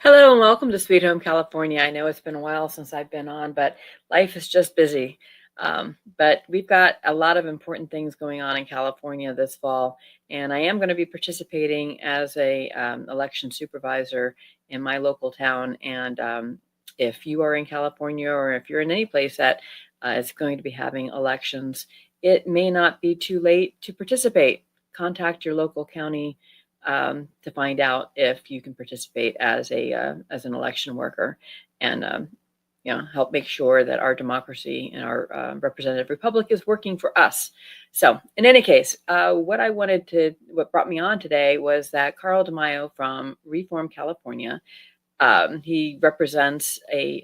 Hello and welcome to Sweet Home California. I know it's been a while since I've been on, but life is just busy. But we've got a lot of important things going on in California this fall, and I am going to be participating as a election supervisor in my local town. And if you are in California or if you're in any place that is going to be having elections, it may not be too late to participate. Contact your local county to find out if you can participate as an election worker, and help make sure that our democracy and our representative republic is working for us. So, in any case, what brought me on today was that Carl DeMaio from Reform California. He represents a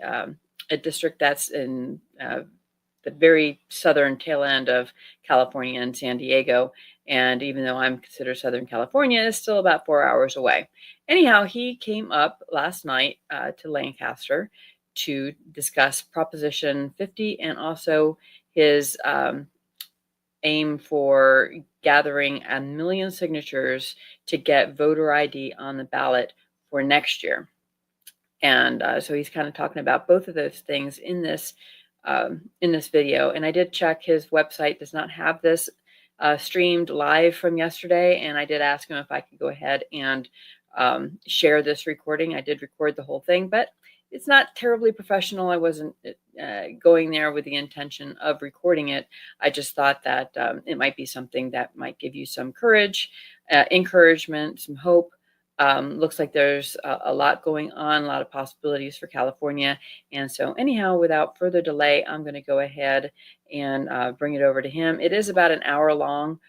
district that's in the very southern tail end of California and San Diego. And even though I'm considered Southern California, it's still about 4 hours away. Anyhow, he came up last night to Lancaster to discuss Proposition 50 and also his aim for gathering 1 million signatures to get voter ID on the ballot for next year. And so he's kind of talking about both of those things in this video. And I did check his website does not have this streamed live from yesterday, and I did ask him if I could go ahead and share this recording. I did record the whole thing, but it's not terribly professional. I wasn't going there with the intention of recording it. I just thought that it might be something that might give you some courage, encouragement, some hope. Looks like there's a lot going on, a lot of possibilities for California. And so anyhow, without further delay, I'm going to go ahead and bring it over to him. It is about an hour long.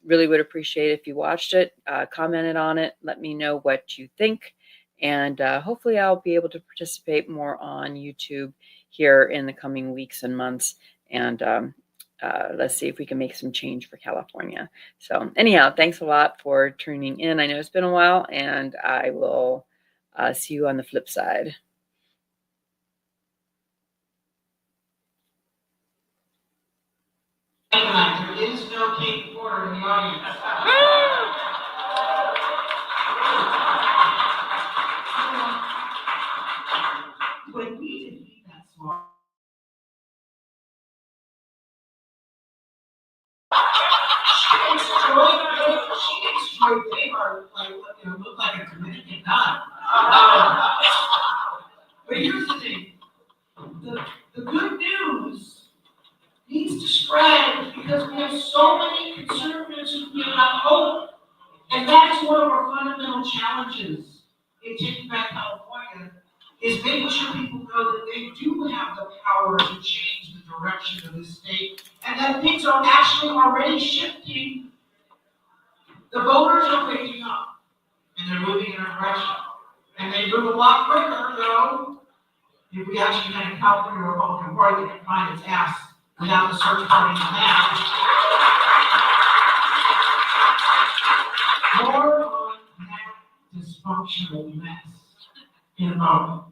Really would appreciate if you watched it, commented on it, let me know what you think. And hopefully I'll be able to participate more on YouTube here in the coming weeks and months. And let's see if we can make some change for California. So anyhow, thanks a lot for tuning in. I know it's been a while, and I will see you on the flip side. There is no Kate Porter in the audience. When we defeat that small, she destroyed paper like looked like a Dominican nun. But here's the thing: the good news needs to spread because we have so many conservatives who give up hope, and that is one of our fundamental challenges in Taking Back California. Is making sure people know that they do have the power to change the direction of this state, and that things are actually already shifting. The voters are waking up, and they're moving in a direction. And they move a lot quicker, though, if we actually had a California Republican Party that could find its ass without the search party on that. More on that dysfunctional mess in a moment.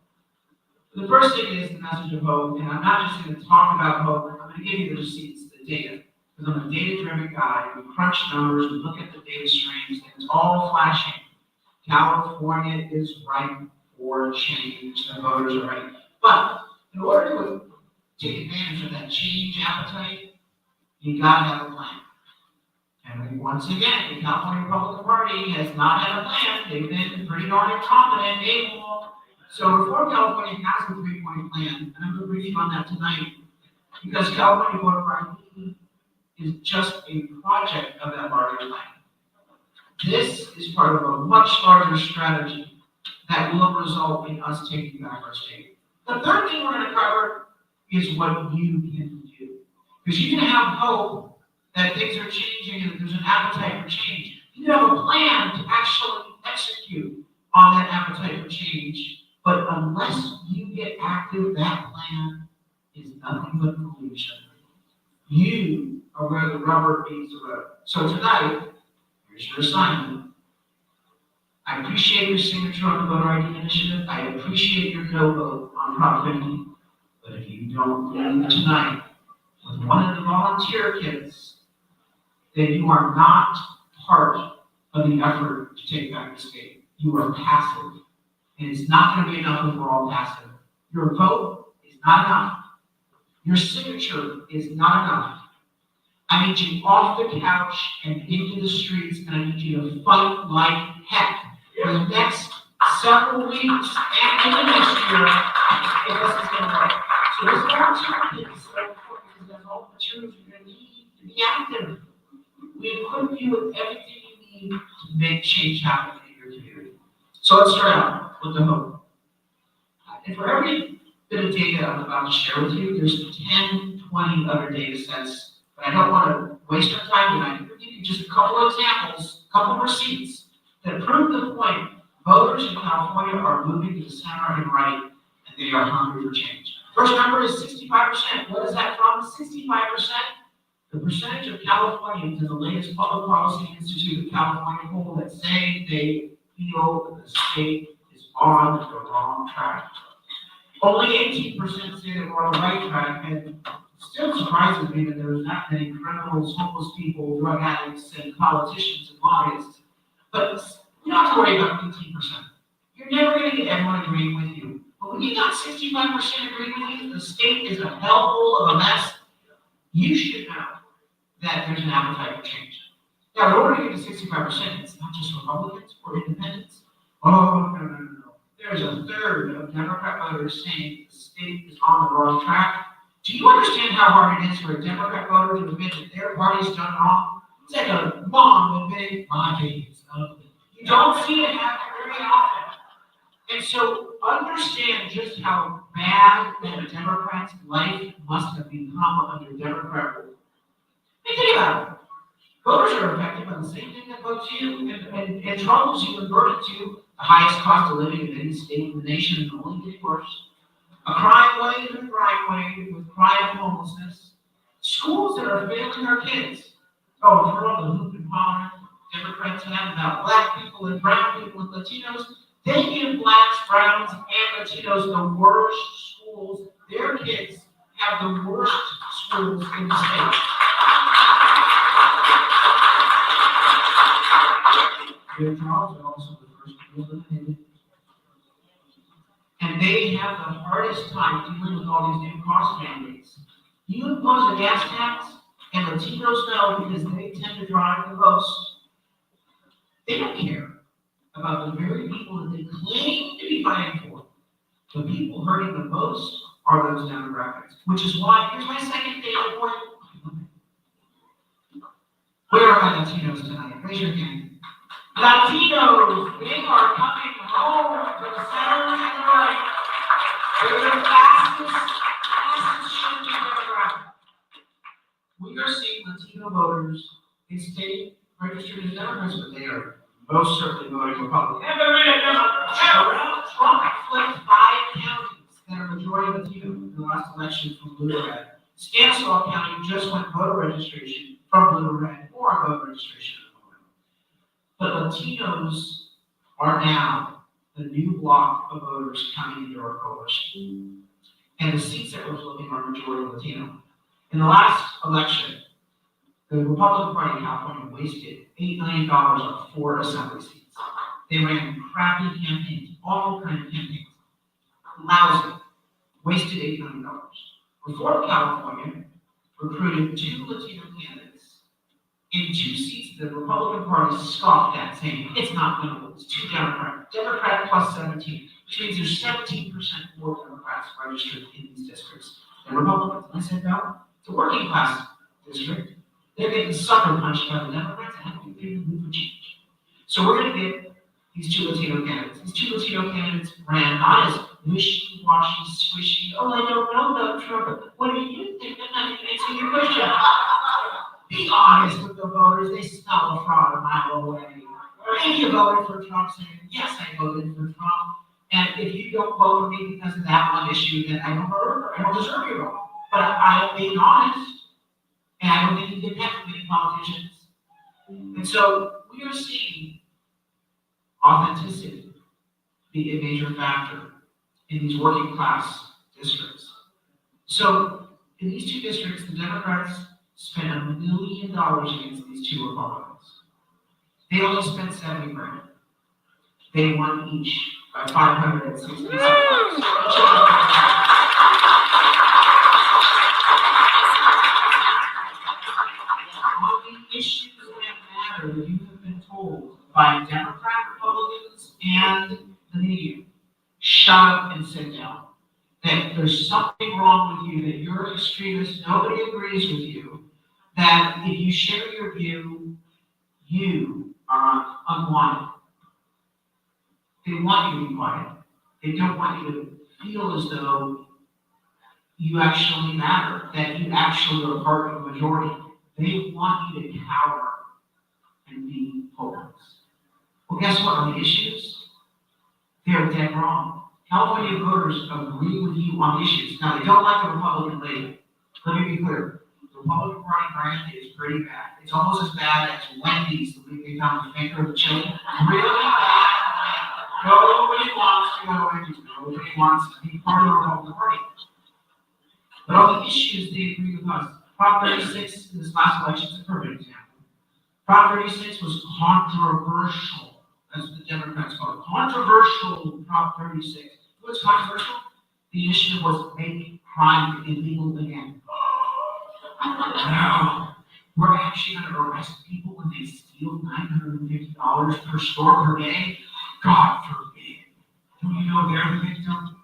The first thing is the message of hope, and I'm not just going to talk about hope, I'm going to give you the receipts, the data, because I'm a data-driven guy. We crunch numbers, we look at the data streams, and it's all flashing. California is ripe for change, the voters are ready. But in order to take advantage of that change appetite, you got to have a plan. And once again, the California Republican Party has not had a plan. They've been pretty darn incompetent, able. So Reform California has a 3-point plan, and I'm going to brief you on that tonight, because California voter ID is just a project of that larger plan. This is part of a much larger strategy that will result in us taking back our state. The third thing we're going to cover is what you can do, because you can have hope that things are changing and that there's an appetite for change. You have a plan to actually execute on that appetite for change. But unless you get active, that plan is nothing but illusion. You are where the rubber meets the road. So tonight, here's your assignment. I appreciate your signature on the voter ID initiative. I appreciate your no vote on Prop 50. But if you don't leave tonight with one of the volunteer kits, then you are not part of the effort to take back the state. You are passive. And it's not going to be enough if we're all passive. Your vote is not enough. Your signature is not enough. I need you off the couch and into the streets, and I need you to fight like heck for the next several weeks and into next year if this is going to work. So this volunteer is so important because that's all the materials you're going to need to be active. We equip you with everything you need to make change happen in your community. So let's start out with the hope. And for every bit of data I'm about to share with you, there's 10, 20 other data sets. But I don't want to waste our time tonight. I'm going to give you just a couple of examples, a couple of receipts that prove the point. Voters in California are moving to the center and right, and they are hungry for change. First number is 65%. What is that from? 65%. The percentage of Californians in the latest Public Policy Institute of California poll that say they feel that the state is on the wrong track. Only 18% say that we're on the right track, and still surprises me that there's not many criminals, homeless people, drug addicts, and politicians and lobbyists. But you don't have to worry about 18%. You're never going to get everyone agreeing with you. But when you got 65% agreeing with you, the state is a hellhole of a mess, you should know that there's an appetite for change. Now, in order to get to 65%, it's not just Republicans or independents. Oh, no. There's a third of Democrat voters saying the state is on the wrong track. Do you understand how hard it is for a Democrat voter to admit that their party's done wrong? It's like a mom admitting, my baby is ugly. You don't see it happen very often. And so understand just how bad that a Democrat's life must have become under Democrat rule. And think about it. Voters are affected by the same thing that votes you and troubles you and burdens you. The highest cost of living in any state in the nation is only getting worse. A crime wave and a crime wave with crime and homelessness. Schools that are failing our kids. Oh, throw up the hoop and holler Democrats have about black people and brown people and Latinos. They give blacks, browns, and Latinos the worst schools. Their kids have the worst schools in the state. Their jobs are also the first to be eliminated. And they have the hardest time dealing with all these new cost mandates. You impose a gas tax, and Latinos know because they tend to drive the most. They don't care about the very people that they claim to be fighting for. The people hurting the most are those demographics, which is why, here's my second data point. Where are my Latinos tonight? Raise your hand. Latinos, they are coming home to the center and the right. They're the fastest shifting demographic. We are seeing Latino voters in state registered as Democrats, but they are most certainly voting Republican. Trump flipped 5 counties that are majority Latino in the last election from blue to red. Stanislaus County just went voter registration from blue to red, or voter registration. But Latinos are now the new block of voters coming into our coalition. And the seats that we're flipping are majority Latino. In the last election, the Republican Party in California wasted $8 million on 4 assembly seats. They ran crappy campaigns, all kinds of campaigns. Lousy. Wasted $8 million. Reform California recruited 2 Latino candidates in 2 seats the Republican Party scoffed at, saying it's not winnable. It's too Democrat. Democrat plus 17, which means there's 17% more Democrats registered in these districts than Republicans. And I said, no, it's a working class district. They're getting sucker punched by the Democrats, and I don't think they're going to move for change. So we're going to get these 2 Latino candidates. These 2 Latino candidates ran not as wishy-washy, squishy, oh, I don't know about Trump. What do you think? I'm not going to answer your question. Be honest with the voters. They smell the fraud a mile away. Maybe you voted for Trump, saying, yes, I voted for Trump. And if you don't vote for me because of that one issue, then I don't deserve your vote. But I'm being honest. And I don't think you can get that from many politicians. And so we are seeing authenticity be a major factor in these working class districts. So in these 2 districts, the Democrats spent $1 million against these 2 Republicans. They only spent $70 grand. They won each by 560 votes. On the issues that matter, you have been told by Democrat, Republicans, and the media, shut up and sit down. That there's something wrong with you, that you're an extremist, nobody agrees with you, that if you share your view, you are unwanted. They want you to be quiet. They don't want you to feel as though you actually matter, that you actually are part of the majority. They want you to cower and be hopeless. Well, guess what? On the issues, they're dead wrong. California voters agree with you on issues. Now, they don't like the Republican lady. Let me be clear. The Republican Party brand is pretty bad. It's almost as bad as Wendy's, the week they found the finger of the chili. Really bad. Nobody wants to go to Wendy's. Nobody wants to be part of the Republican Party. But on the issues, they agree with us. Prop 36 in this last election is a perfect example. Prop 36 was controversial. That's what the Democrats call it. Controversial Prop 36. What's controversial? The issue was make crime illegal again. Now, we're actually going to arrest people when they steal $950 per store per day. God forbid. Do you know they're the victim?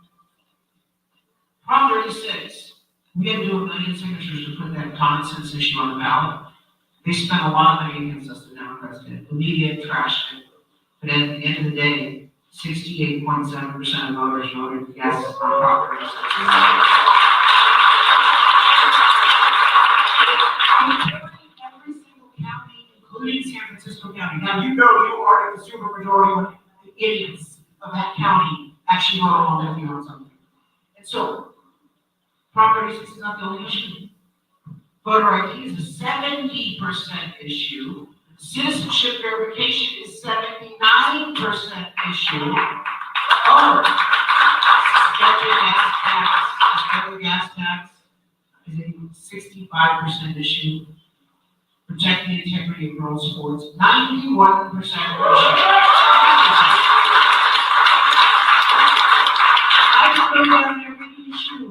Prop 36. We had to do 1 million signatures to put that common sense issue on the ballot. They spent a lot of money against us, the Democrats did. The media trashed it. But at the end of the day, 68.7% of voters voted yes on Prop 36. Every single county, including San Francisco County. Now, you know you are the supermajority when the idiots of that county actually vote along with you on something. And so, Prop 36 is not the only issue. Voter ID is a 70% issue. Citizenship verification is 79% issue. Oh, suspended gas tax is a 65% issue. Protect the integrity of girls' sports, 91% issue. I can go down every issue.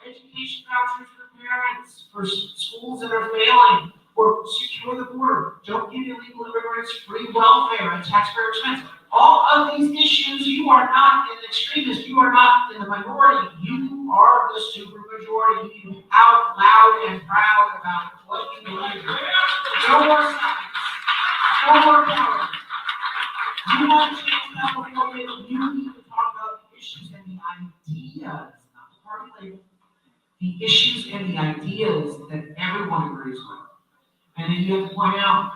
Education vouchers for parents, for schools that are failing, or secure the border. Don't give illegal immigrants free welfare and taxpayer expense. All of these issues, you are not an extremist. You are not in the minority. You are the supermajority. You can be out loud and proud about what you believe. No more silence. No more cowardice. You want to change California, you need to talk about the issues and the ideas, not the party label. The issues and the ideas that everyone agrees with. And then you have to point out,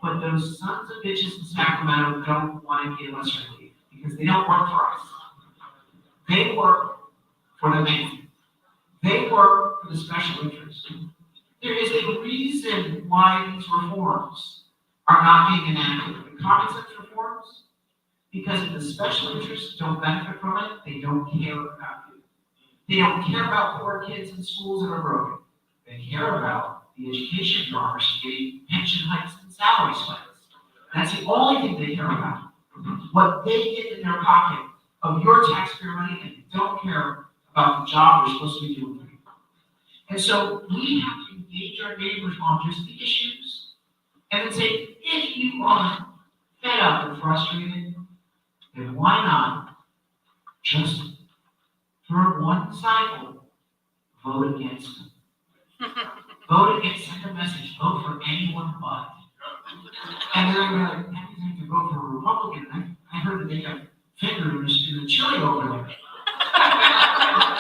but those sons of bitches in Sacramento don't want to give us relief because they don't work for us. They work for the man. They work for the special interest. There is a reason why these reforms are not being enacted. The common sense reforms, because if the special interests don't benefit from it, they don't care about you. They don't care about poor kids in schools that are broken. They care about the education bureaucracy getting pension hikes and salary spikes. That's the only thing they care about. What they get in their pocket of your taxpayer money, and they don't care about the job they're supposed to be doing. And so we have to engage our neighbors on just the issues, and then say, if you are fed up and frustrated, then why not just for one cycle vote against them? Vote against, send a message, vote for anyone but. And then they're like, that means I have to vote for a Republican. I heard that they got fingers in the chili over there.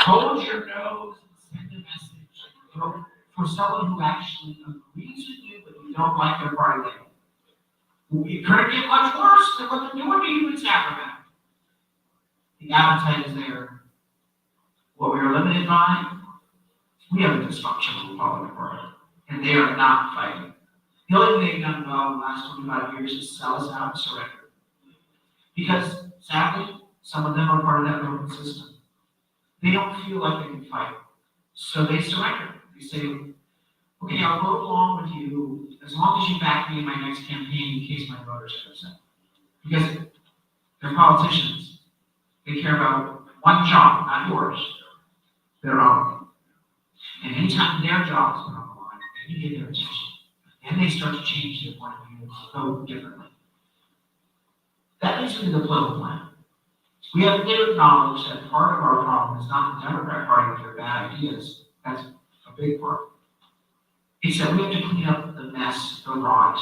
Hold your nose and send a message. Vote for someone who actually agrees with you, but you don't like their party label. It couldn't get much worse than what they're doing to you in Sacramento. The appetite is there. What we are limited by, we have a dysfunctional Republican Party, and they are not fighting. The only thing they've done well in the last 25 years is sell us out and surrender. Because, sadly, some of them are part of that broken system. They don't feel like they can fight, so they surrender. They say, okay, I'll go along with you as long as you back me in my next campaign in case my voters get upset. Because They're politicians. They care about one job, not yours, their own. And anytime their job is put on the line, then you get their attention. And they start to change their point of view and vote differently. That leads me to the political plan. We have to acknowledge that part of our problem is not the Democrat Party with their bad ideas. That's a big part. It's that we have to clean up the mess, the rot,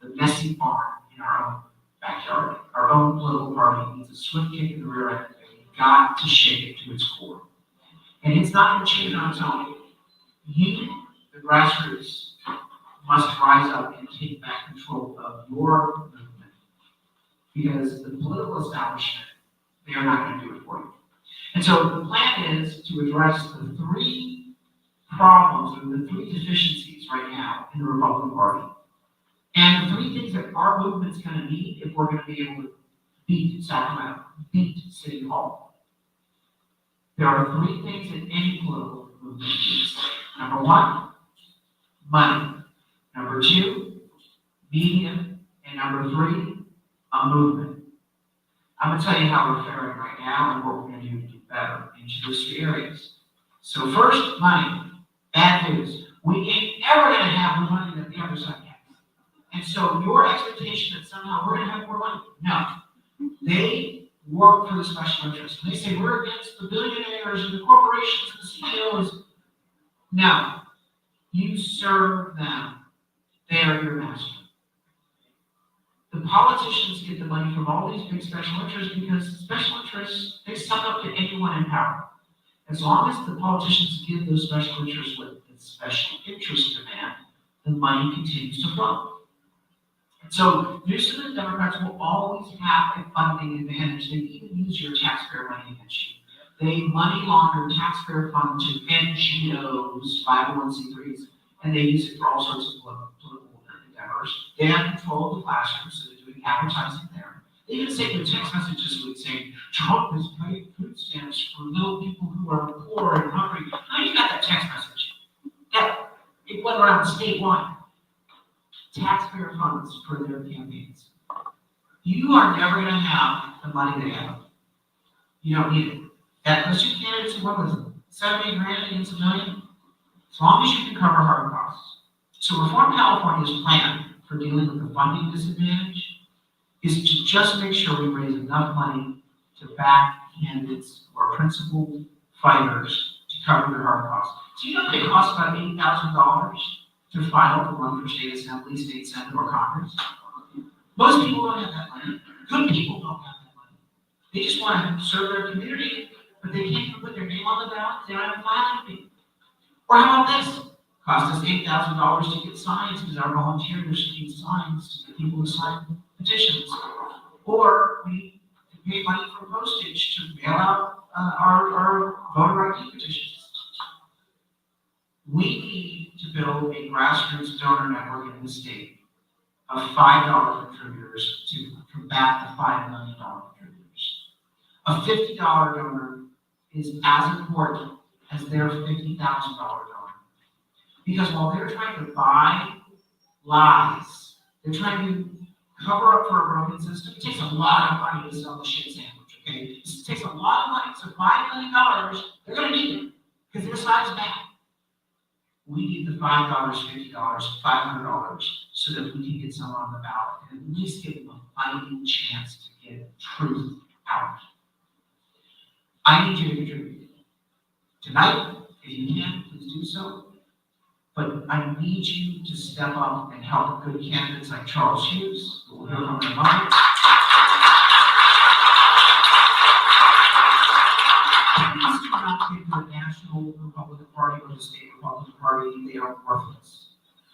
the messy barn in our own backyard. Our own political party needs a swift kick in the rear end. We've got to shake it to its core. And it's not going to change on its own. You, the grassroots, must rise up and take back control of your movement. Because the political establishment, they are not going to do it for you. And so the plan is to address the three problems or the three deficiencies right now in the Republican Party. And the three things that our movement's going to need if we're going to be able to beat Sacramento, beat City Hall. There are three things that any political movement needs. Number one, money. Number two, media. And number three, a movement. I'm going to tell you how we're faring right now and what we're going to do better in those three areas. So first, money. Bad news. We ain't ever going to have the money that the other side has. And so your expectation that somehow we're going to have more money, no. They work for the special interest. And they say we're against the billionaires and the corporations and the CEOs. No. You serve them. They are your master. The politicians get the money from all these big special interests because special interests, they suck up to anyone in power. As long as the politicians give those special interests what the special interest demand, the money continues to flow. And so Newsom and Democrats will always have a funding advantage. They even use your taxpayer money against you. They money launder taxpayer funds to NGOs, 501c3s, and they use it for all sorts of political endeavors. They have control of the classroom, so they're doing advertising there. They even say in text messages saying, Trump is paying food stamps for little people who are poor and hungry. How do you got that text message? It went around statewide. Taxpayer funds for their campaigns. You are never going to have the money they have. You don't need it. Those two candidates, what was it? 70 grand against $1 million? As long as you can cover hard costs. So Reform California's plan for dealing with the funding disadvantage is to just make sure we raise enough money to back candidates who are principal fighters to cover their hard costs. So you know it costs about $8,000 to file to run for state assembly, state senate, or Congress. Most people don't have that money. Good people don't have that money. They just want to serve their community, but they can't even put their name on the ballot. They don't have a filing fee. Or how about this? Cost us $8,000 to get signs because our volunteers need signs to get people to sign petitions. Or we pay money for postage to mail out our voter ID petitions. We need to build a grassroots donor network in the state of $5 contributors to combat the $5 million contributors. A $50 donor is as important as their $50,000 donor. Because while they're trying to buy lies, they're trying to cover up for a broken system. It takes a lot of money to sell the shit sandwich, okay? It takes a lot of money. So $5 million, they're going to need it because their side's bad. We need the $5, $50, $500 so that we can get someone on the ballot and at least give them a fighting chance to get truth out. I need you to contribute. Tonight, if you can, please do so. But I need you to step up and help good candidates like Charles Hughes, who we'll hear from in a moment. Please do not pick the National Republican Party or the State Republican Party. They are worthless.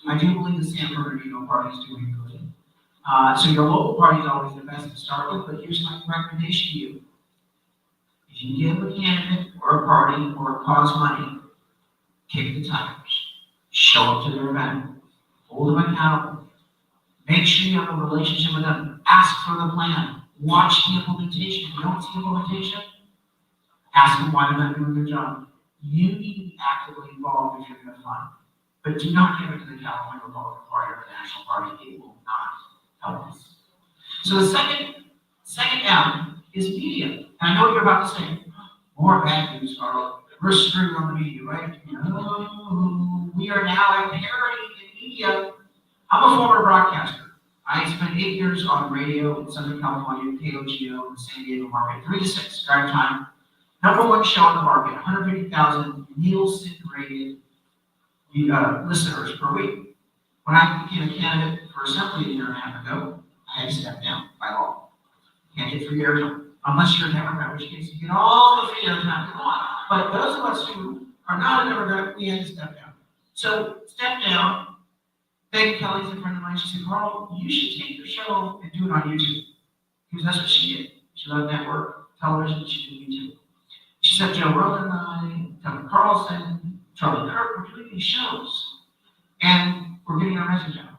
I do believe the San Bernardino Party is doing good. So your local party is always the best to start with, but here's my recommendation to you. If you give a candidate or a party or a cause money, kick the tires. Show up to their event. Hold them accountable. Make sure you have a relationship with them. Ask for the plan. Watch the implementation. If you don't see implementation, ask them why they're not doing their job. You need to be actively involved if you're going to fund. But do not give it to the California Republican Party or the National Party. It will not help us. So the second Second M is media. And I know what you're about to say. More bad news, Carl. We're screwed on the media, right? No, we are now at parity in media. I'm a former broadcaster. I spent 8 years on radio in Southern California, KOGO, in the San Diego market, 3 to 6 drive time. #1 show in the market, 150,000 Nielsen rated listeners per week. When I became a candidate for Assembly a year and a half ago, I had to step down by law. Can't get free airtime, unless you're a Democrat, in which case you get all the free airtime you want. But those of us who are not a Democrat, we had to step down. So step down. Becky Kelly's a friend of mine. She said, Carl, you should take your show and do it on YouTube. Because that's what she did. She loved network television, she did YouTube. She said, Joe Rogan and I, Tucker Carlson, Charlie Kirk, we're doing these shows. And we're getting our message out.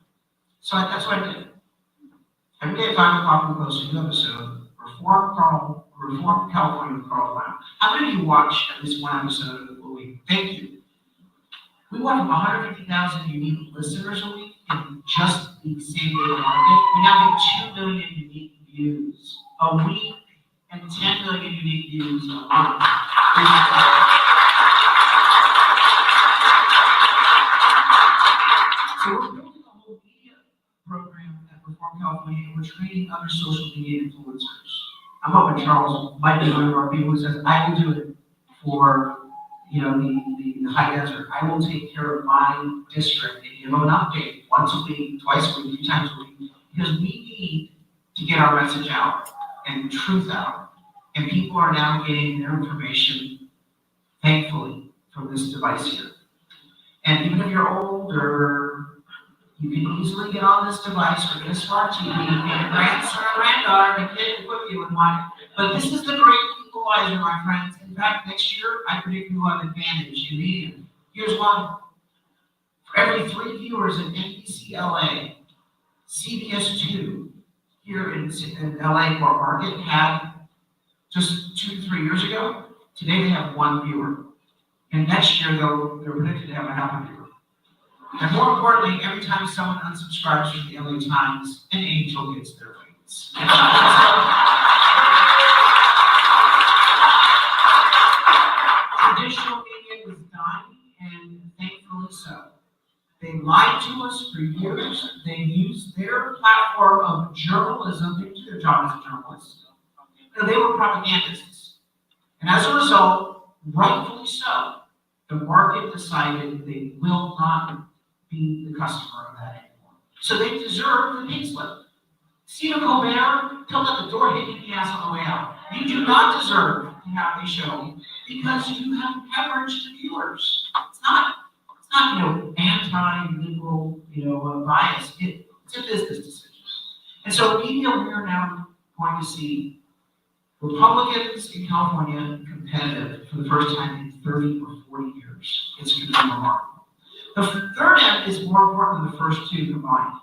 So that's what I did. Every day at 5 o'clock, we post a new episode, Reform California with Carl Brown. How many of you watch at least one episode a week? Thank you. We went from 150,000 unique listeners a week in just the San Diego market. We now get 2 million unique views a week and 10 million unique views a month. So we're building a whole media program at Reform California, and we're training other social media influencers. I'm hoping Charles might be one of our people who says, I will do it for the high desert. I will take care of my district and give them an update once a week, twice a week, 3 times a week, because we need to get our message out and truth out. And people are now getting their information, thankfully, from this device here. And even if you're older, you can easily get on this device or get a smart TV, and your grandson or granddaughter can get equip you with one. But this is the great equalizer, my friends. In fact, next year, I predict we will have advantage in media. Here's one. For every 3 viewers in NBC LA, CBS 2 here in LA market had just 2 to 3 years ago. Today they have 1 viewer. And next year, they're predicted to have a half a viewer. And more importantly, every time someone unsubscribes from the LA Times, an angel gets their wings. Traditional media was dying, and thankfully so. They lied to us for years. They used their platform of journalism to do their job as a journalist. And they were propagandists. And as a result, rightfully so, the market decided they will not be the customer of that anymore. So they deserve the pink slip. Stephen Colbert, tell them the door hit you in the ass on the way out. You do not deserve to have a show because you have hemorrhaged the viewers. It's not anti-liberal, bias. It's a business decision. And so media, we are now going to see Republicans in California competitive for the first time in 30 or 40 years. It's going to be remarkable. The third M is more important than the first 2 combined.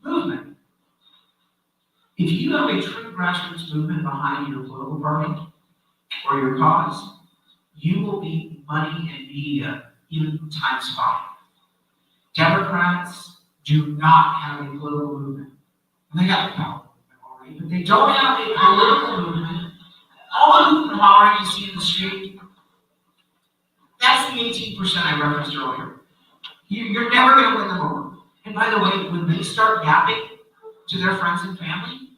Movement. If you have a true grassroots movement behind your political party or your cause, you will beat money and media even times 5. Democrats do not have a political movement. And they got the power already, but they don't have a political movement. All the hoop and hollering you see in the street, that's the 18% I referenced earlier. You're never going to win them over. And by the way, when they start yapping to their friends and family,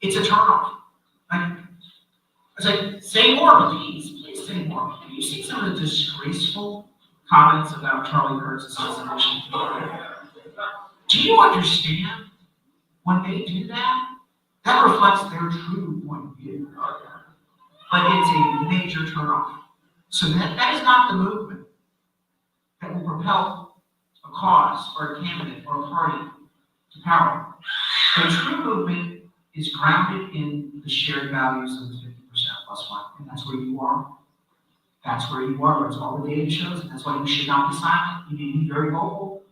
it's a turnoff. It's like, say more, please say more. Have you seen some of the disgraceful comments about Charlie Kirk's assassination? Do you understand when they do that? That reflects their true point of view. But it's a major turnoff. So that is not the movement that will propel a cause or a candidate or a party to power. The true movement is grounded in the shared values of the 50% plus 1, and that's where you are. That's where you are. That's all the data shows, and that's why you should not be silent. You need to be very vocal,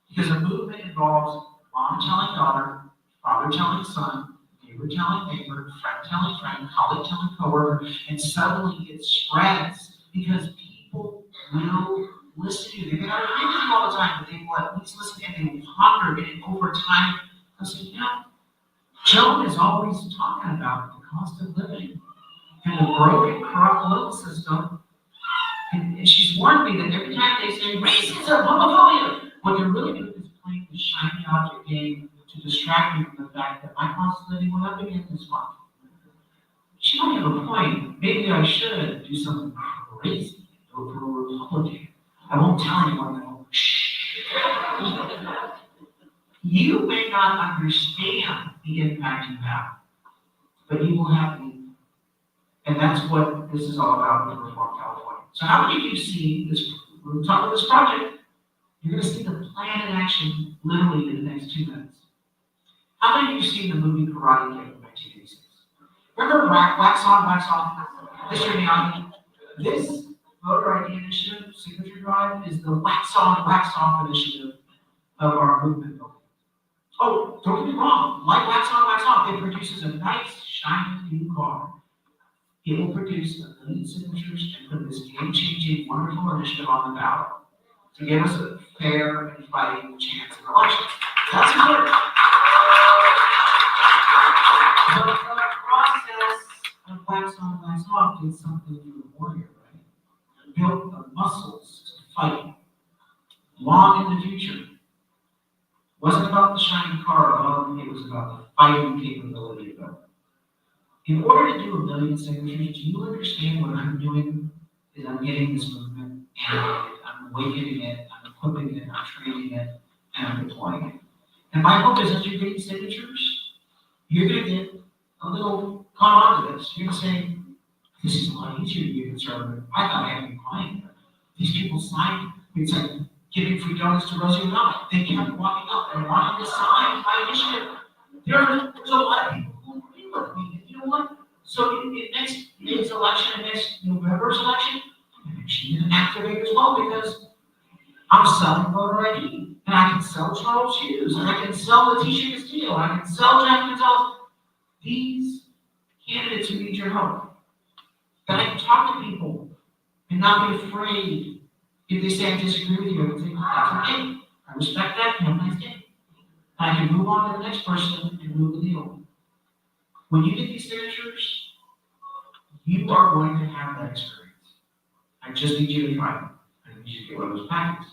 because a movement involves mom telling daughter, father telling son, neighbor telling neighbor, friend telling friend, colleague telling coworker, and suddenly it spreads because people will listen to you. They may not agree with you all the time, but they will at least listen and they will ponder it, and over time they'll say, Joan is always talking about the cost of living and the broken, corrupt political system. And she's warned me that every time they say racism, homophobia, what they're really doing is playing the shiny object game to distract me from the fact that my cost of living went up again this month. She might have a point. Maybe I should do something crazy, go for a Republican. I won't tell anyone though. Shh. You may not understand the impact you have, but you will have the. And that's what this is all about with Reform California. So how many of you see this, when we talk about this project, you're gonna see the plan in action literally in the next 2 minutes. How many of you seen the movie Karate Kid from 1986? Remember wax on, wax off? Mr. Miyagi? This voter ID initiative, signature drive, is the wax on, wax off initiative of our movement building. Oh, don't get me wrong, like wax on, wax off, it produces a nice, shiny new car. It will produce 1 million signatures and put this game-changing, wonderful initiative on the ballot to give us a fair and fighting chance in elections. That's important. But the process of wax on, wax off did something for the warrior, right? Built the muscles to fight long in the future. It wasn't about the shiny car alone, it was about the fighting capability of it. In order to do 1 million signatures, do you understand what I'm doing? Is I'm getting this movement, and I'm awakening it, I'm equipping it, I'm training it, and I'm deploying it. And my hope is as you're getting signatures, you're going to get a little caught onto this. You're going to say, this is a lot easier to be a conservative. I thought I had to be quiet. These people signed. It's like giving free donuts to Rosie and I. They kept walking up and wanting to sign my initiative. There's a lot of people who agree with me. You know what? So in next election, and next November's election, I'm actually going to activate as well because I'm selling voter ID. And I can sell Charles Hughes, and I can sell Leticia Castillo, and I can sell Jack Gonzalez. These candidates who need your help. That I can talk to people and not be afraid if they say I disagree with you. I can say, that's okay. I respect that. Have a nice day. And I can move on to the next person and move the needle. When you get these signatures, you are going to have that experience. I just need you to try it. I need you to get one of those packets.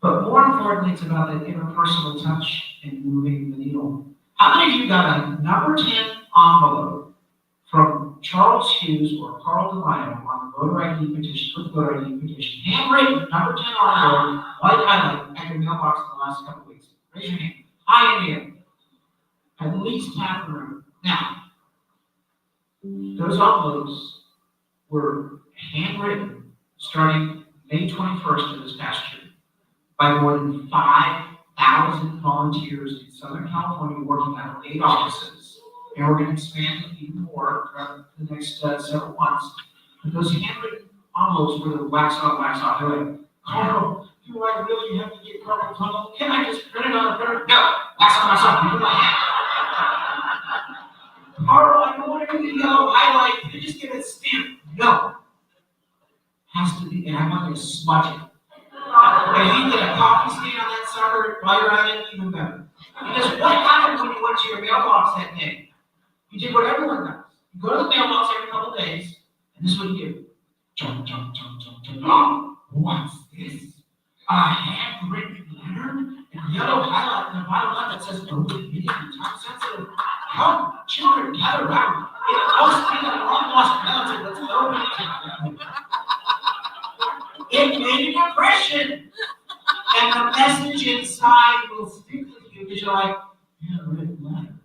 But more importantly, it's about that interpersonal touch and moving the needle. How many of you got a number 10 envelope from Charles Hughes or Carl DeMaio on the voter ID petition, with voter ID petition, handwritten, number 10 envelope, white highlight, at your mailbox in the last couple of weeks? Raise your hand. High in here. At least half the room. Now, those envelopes were handwritten starting May 21st of this past year by more than 5,000 volunteers in Southern California working out of 8 offices. And we're going to expand it even more throughout the next several months. But those handwritten envelopes were the wax on, wax off. They're like, Carl, do I really have to get carpal tunnel? Can I just print it on a printer? No, wax on, wax off. You do my hand. Carl, I don't want to do the yellow highlight. Can you just get a stamp? No. Has to be, and I want you to smudge it. And you get a coffee stain on that sucker while you're at it, even better. Because what happens when you went to your mailbox that day? You did what everyone does. You go to the mailbox every couple of days, and this is what you do. Jump, jump, jump, jump, jump. Oh, what's this? A handwritten letter and a yellow highlight in the bottom left that says open meeting and time sensitive. Come, children, gather around. It must be a long lost relative that's open. It made an impression. And the message inside will stick with you because you're like, yeah, written letter.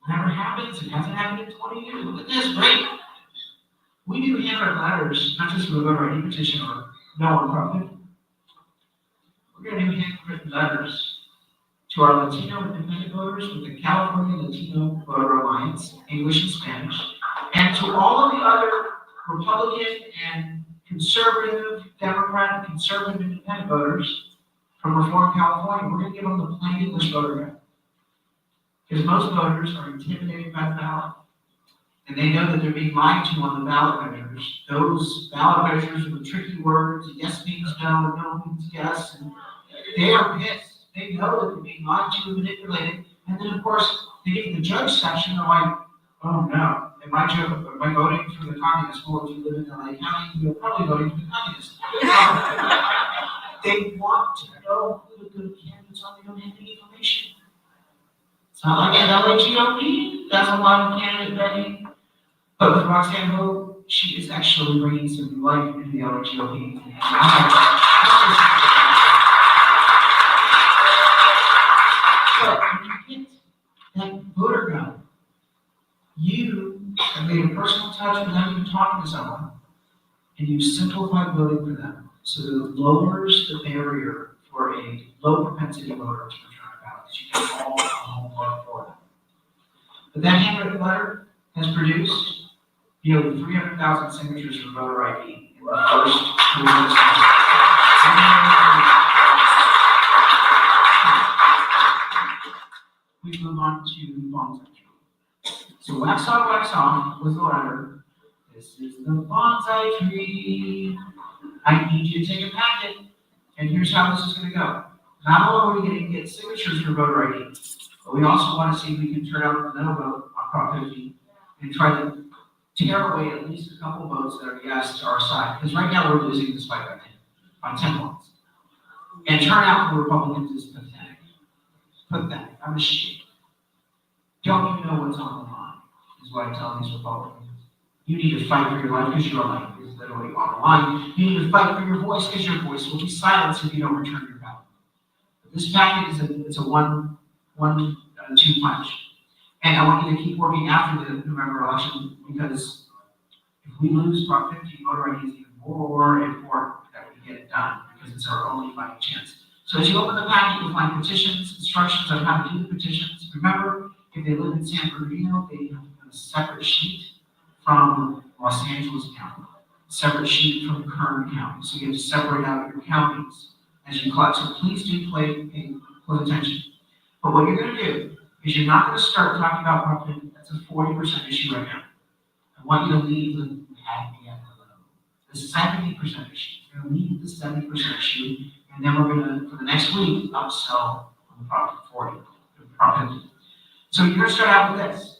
Never happens. It hasn't happened in 20 years. Look at this, great. We do handwritten letters, not just for the voter ID petition or no-profit. We're going to do handwritten letters to our Latino independent voters with the California Latino Voter Alliance, English and Spanish, and to all of the other Republican and conservative, Democrat, and conservative independent voters from Reform California. We're going to give them the plain English voter guide. Because most voters are intimidated by the ballot, and they know that they're being lied to on the ballot measures. Those ballot measures with tricky words, yes means no, and no means yes, and they are pissed. They know that they're being lied to and manipulated, And then, of course, they get to the judge section, they're like, oh no, am I voting for the communist? Well, if you live in LA County, you're probably voting for the communist. They want to know who the good candidates are, they don't have any information. It's not like an LA GOP, that's a lot of candidate vetting. But with Roxanne Hogue, she is actually bringing some new life into the LA GOP. But when you get that voter gun, you have made a personal touch without even talking to someone, and you simplified voting for them. So it lowers the barrier for a low propensity voter to return a ballot, because you can all homework for them. But that handwritten letter has produced nearly 300,000 signatures for voter ID in the first 2 weeks. We move on to bonds entry. So wax on, wax off was the letter. This is the bonsai tree. I need you to take a packet, and here's how this is going to go. Not only are we going to get signatures for voter ID, but we also want to see if we can turn out the no vote on Prop 50 and try to tear away at least a couple votes that are yes to our side. Because right now we're losing this fight by 10 votes. And turnout for Republicans is pathetic. Pathetic. I'm ashamed. Don't even know what's on the line, is what I tell these Republicans. You need to fight for your life because your life is literally on the line. You need to fight for your voice because your voice will be silenced if you don't return your ballot. But this packet is a one-two punch. And I want you to keep working after the November election, because if we lose Prop 50, voter ID is even more important that we get it done, because it's our only fighting chance. So as you open the packet, you'll find petitions, instructions on how to do the petitions. Remember, if they live in San Bernardino, they have a separate sheet from Los Angeles County, a separate sheet from Kern County. So you have to separate out your counties as you collect. So please do pay close attention. But what you're going to do is you're not going to start talking about Prop 50. That's a 40% issue right now. I want you to leave the happy at the 70% issue. You're going to leave the 70% issue, and then we're going to, for the next week, upsell on the Prop 40, Prop 50. So you're going to start out with this.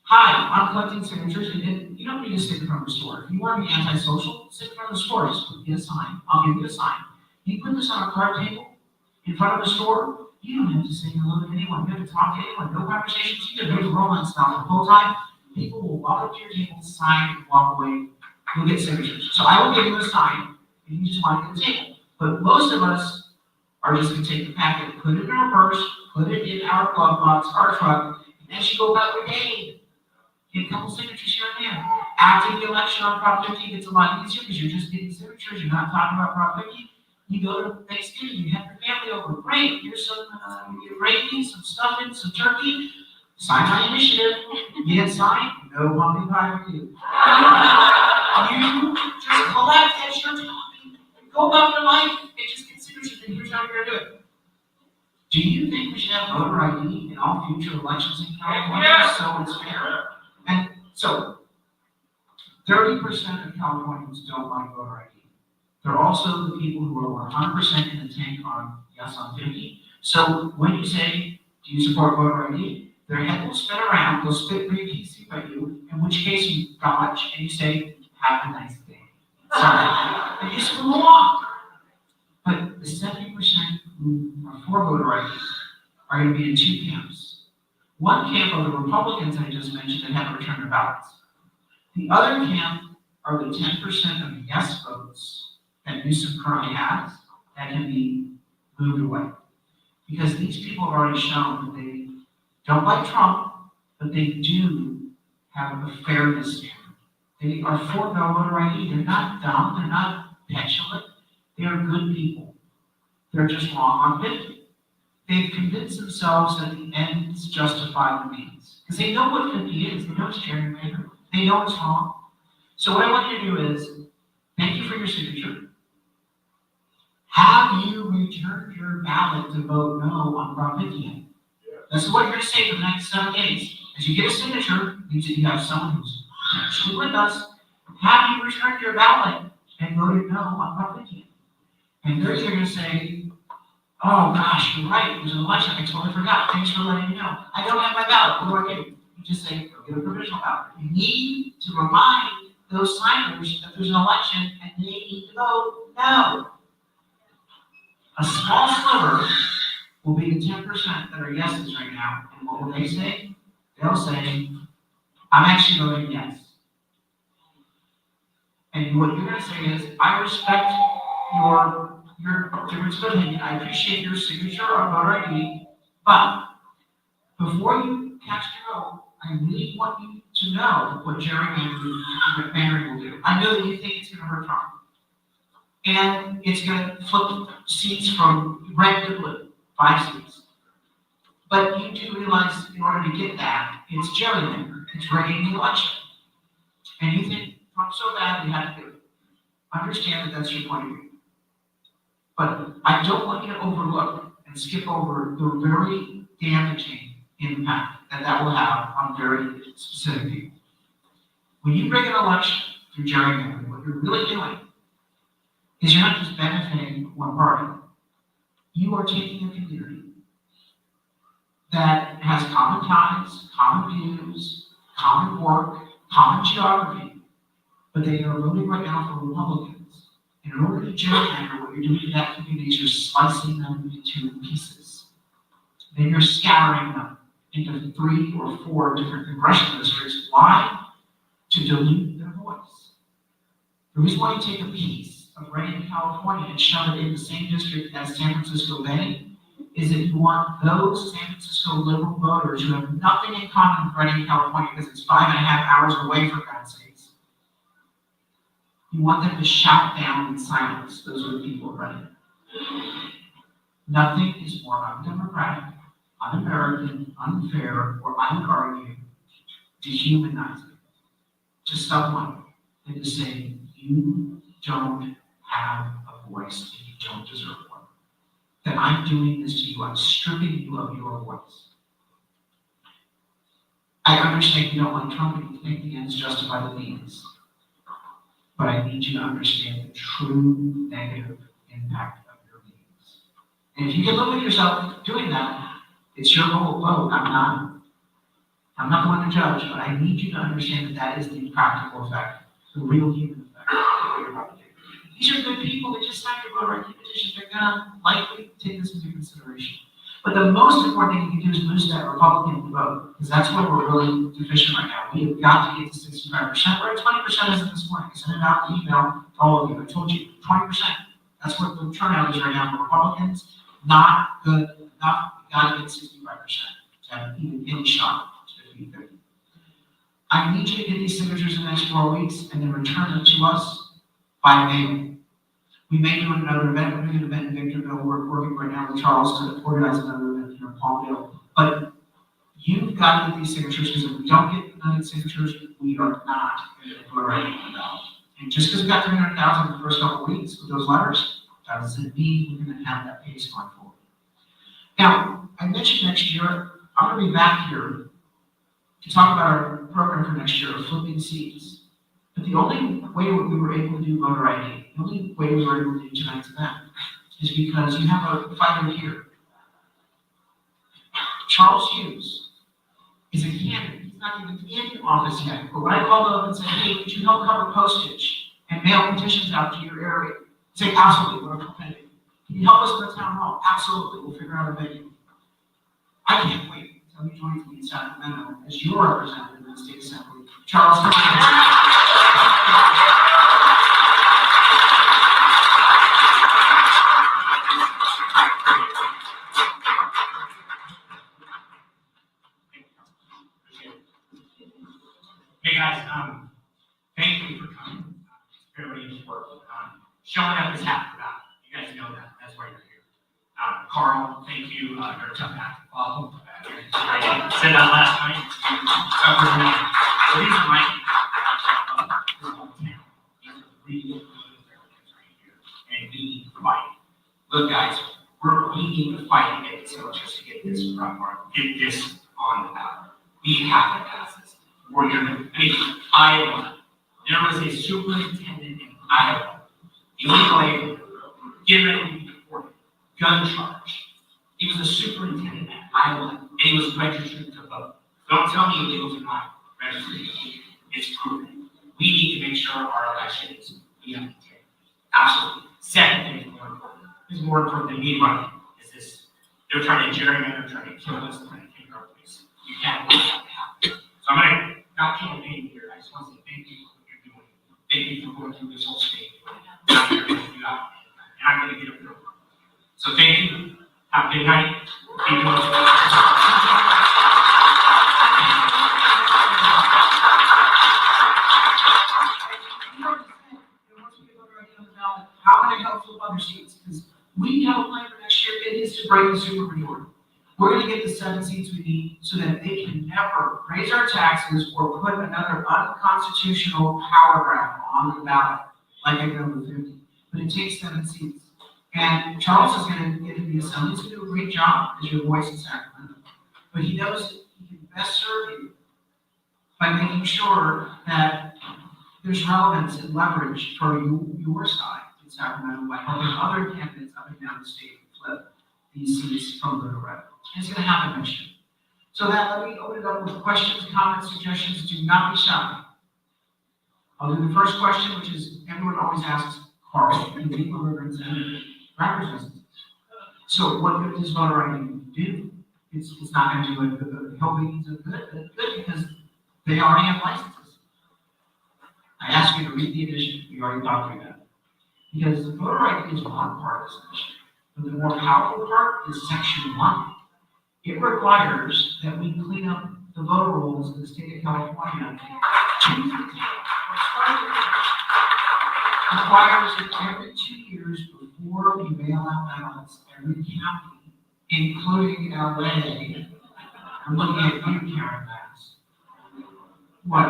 Hi, I'm collecting signatures, and you don't need to stick in front of the store. If you want to be antisocial, sit in front of the store. Just put me a sign. I'll give you a sign. You put this on a card table in front of the store. You don't have to say hello to anyone. You have to talk to anyone. No conversations. You can do romance stuff the whole time. People will walk up to your table, sign, and walk away. You'll get signatures. So I will give you a sign, and you just want to get the table. But most of us are just going to take the packet, put it in our purse, put it in our glove box, our truck, and as you go about your day, get a couple signatures here and there. After the election on Prop 50, it gets a lot easier because you're just getting signatures. You're not talking about Prop 50. You go to Thanksgiving, you have your family over. Great, here's some gravy, some stuffing, some turkey. Sign my initiative. You get signed, no pumpkin pie for you. You just collect as you're talking. Go about your life and just get signatures, and here's how you're going to do it. Do you think we should have voter ID in all future elections in California so it's fair? And so, 30% of Californians don't like voter ID. They're also the people who are 100% in the tank on yes on 50. So when you say, do you support voter ID? Their head will spin around, they'll spit briefcase at you, in which case you dodge and you say, have a nice day. Sorry. And you just move along. But the 70% who are for voter ID are going to be in two camps. One camp are the Republicans I just mentioned that haven't returned their ballots. The other camp are the 10% of yes votes that Newsom currently has that can be moved away. Because these people have already shown that they don't like Trump, but they do have a fairness standard. They are for no voter ID. They're not dumb, they're not petulant, they're good people. They're just wrong on 50. They've convinced themselves that the ends justify the means. Because they know what 50 is, they know it's gerrymandered, they know it's wrong. So what I want you to do is, thank you for your signature. Have you returned your ballot to vote no on Prop 50? This is what you're going to say for the next 7 days. As you get a signature, means that you have someone who's actually with us. Have you returned your ballot and voted no on Prop 50? And they're either going to say, Oh gosh, you're right, there's an election, I totally forgot, thanks for letting me know. I don't have my ballot, what do I do? You just say, go get a provisional ballot. You need to remind those signers that there's an election and they need to vote no. A small sliver will be the 10% that are yeses right now, and what will they say? They'll say, I'm actually voting yes. And what you're gonna say is, I respect your difference of opinion, I appreciate your signature on voter ID, but before you cast your vote, I really want you to know what gerrymandering will do. I know that you think it's gonna hurt Trump. And it's gonna flip seats from red to blue, 5 seats. But you do realize in order to get that, it's gerrymandering, it's rigging the election. And you think Trump's so bad, we have to do it. Understand that that's your point of view. But I don't want you to overlook and skip over the very damaging impact that will have on very specific people. When you rig an election through gerrymandering, what you're really doing is you're not just benefiting one party. You are taking a community that has common ties, common views, common work, common geography, but they are voting right now for Republicans. And in order to gerrymander, what you're doing to that community is you're slicing them into pieces. Then you're scattering them into 3 or 4 different congressional districts. Why? To dilute their voice. The reason why you take a piece of Reagan, California, and shove it in the same district as San Francisco Bay is that you want those San Francisco liberal voters who have nothing in common with Reagan, California, because it's 5.5 hours away, for God's sakes. You want them to shout down in silence. Those are the people of Reagan. Nothing is more undemocratic, un-American, unfair, or I would argue, dehumanizing to someone than to say, you don't have a voice and you don't deserve one. That I'm doing this to you, I'm stripping you of your voice. I understand you don't like Trump and you think the ends justify the means. But I need you to understand the true negative impact of your means. And if you can live with yourself doing that, it's your vote. I'm not the one to judge, but I need you to understand that that is the practical effect, the real human effect of what you're about to do. These are good people that just signed a voter ID petition. They're gonna likely take this into consideration. But the most important thing you can do is boost that Republican vote, because that's where we're really deficient right now. We have got to get to 65%. We're at 20% as of this morning. I sent it out in email to all of you. I told you 20%. That's what the turnout is right now for Republicans. Not good enough. We got to get 65% to have even any shot to defeat 50. I need you to get these signatures in the next 4 weeks and then return them to us by mail. We may do another event. We're doing an event in Victorville. We're working right now with Charles to organize another event here in Palmdale. But you've got to get these signatures, because if we don't get the signatures, we are not going to put right on the ballot. And just because we got 300,000 in the first couple of weeks with those letters, doesn't mean we're going to have that pace going forward. Now, I mentioned next year, I'm going to be back here to talk about our program for next year of flipping seats. But the only way we were able to do voter ID, the only way we were able to do tonight's event, is because you have a fighter here. Charles Hughes is a candidate. He's not even in office yet. But when I called up and said, hey, could you help cover postage and mail petitions out to your area? He'd say, absolutely, what a pending. Can you help us with the town hall? Absolutely, we'll figure out a venue. I can't wait until he joins me in Sacramento as your representative in the state assembly. Charles, come on. Hey guys, thank you for coming. Everybody's work. Showing up is half the battle. You guys know that. That's why you're here. Carl, thank you. You're a tough act to follow. I said that last night. So these are my this whole town. These are really good Americans right here. And we need to fight. Look, guys, we need to fight to get this just to get this get this on the ballot. We have to pass this. We're going to Iowa. There was a superintendent in Iowa, illegal alien, given deported. gun charge. He was a superintendent at Iowa, and he was registered to vote. Don't tell me illegals are not registered to vote. It's proven. We need to make sure our elections be up to date. Absolutely. Second thing is more important than me running. Is this? They're trying to gerrymander, trying to kill us, trying to take our place. You can't let that happen. So I'm gonna not kill a name here. I just want to say thank you for what you're doing. Thank you for going through this whole stage. I'm here to help you out, and I'm gonna get up there. So thank you. Have a good night. Keep doing How can I help flip other seats? Because we have a plan for next year. It is to break the supermajority. We're going to get the 7 seats we need so that they can never raise our taxes or put another unconstitutional power grab on the ballot like I did with 50. But it takes 7 seats. And Charles is going to get in the assembly. He's going to do a great job as your voice in Sacramento. But he knows that he can best serve you by making sure that there's relevance and leverage for your side in Sacramento by helping other candidates up and down the state flip these seats from blue to red. And it's going to happen next year. So that, let me open it up with questions, comments, suggestions. Do not be shy. I'll do the first question, which is everyone always asks, Carl, in legal immigrants and driver's licenses. So what good does voter ID do? It's not going to do it. The Hillbillies are good because they already have licenses. I ask you to read the edition. We already talked through that. Because voter ID is one part of this edition. But the more powerful part is section 1. It requires that we clean up the voter rolls in the state of California. Requires that every 2 years before we mail out ballots, every county, including LA, I'm looking at you, Karen Bass. What?